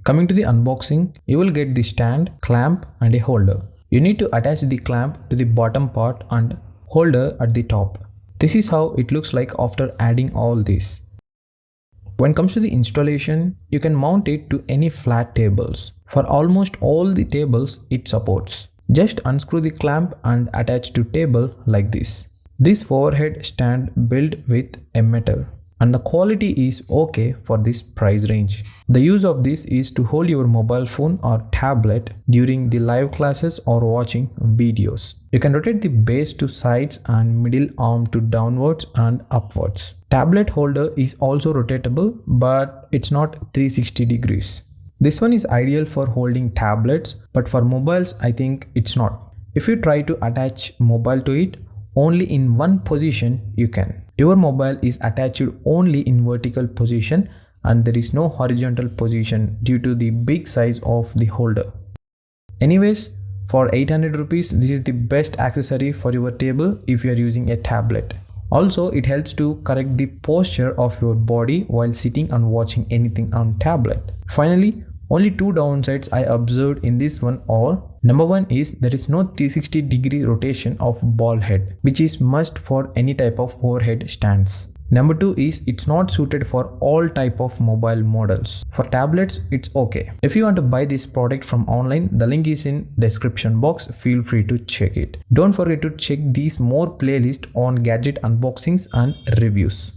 Coming to the unboxing, you will get the stand, clamp and a holder. You need to attach the clamp to the bottom part and holder at the top. This is how it looks like after adding all this. When it comes to the installation, you can mount it to any flat tables. For almost all the tables it supports. Just unscrew the clamp and attach to table like this. This overhead stand built with a metal and the quality is okay for this price range. The use of this is to hold your mobile phone or tablet during the live classes or watching videos. You can rotate the base to sides and middle arm to downwards and upwards. Tablet holder is also rotatable, but it's not 360 degrees. This one is ideal for holding tablets, but for mobiles I think it's not. If you try to attach mobile to it, only in one position you can. Your mobile is attached only in vertical position and there is no horizontal position due to the big size of the holder. Anyways, for 800 rupees, this is the best accessory for your table if you are using a tablet. Also, it helps to correct the posture of your body while sitting and watching anything on tablet. Finally, only two downsides I observed in this one are: number one is there is no 360 degree rotation of ball head, which is must for any type of overhead stands. Number two is it's not suited for all type of mobile models. For tablets, it's okay. If you want to buy this product from online, the link is in description box. Feel free to check it. Don't forget to check these more playlists on gadget unboxings and reviews.